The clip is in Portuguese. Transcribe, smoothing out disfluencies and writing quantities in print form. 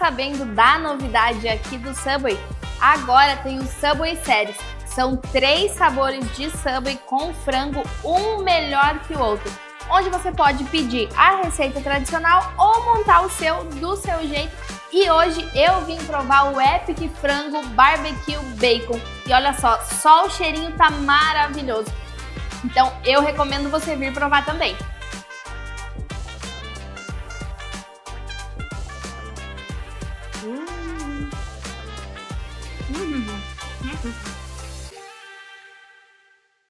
sabendo da novidade aqui do Subway? Agora tem o Subway Series. São 3 sabores de Subway com frango, um melhor que o outro, onde você pode pedir a receita tradicional ou montar o seu do seu jeito. E hoje eu vim provar o Epic Frango Barbecue Bacon. E olha só o cheirinho tá maravilhoso. Então eu recomendo você vir provar também. Hum.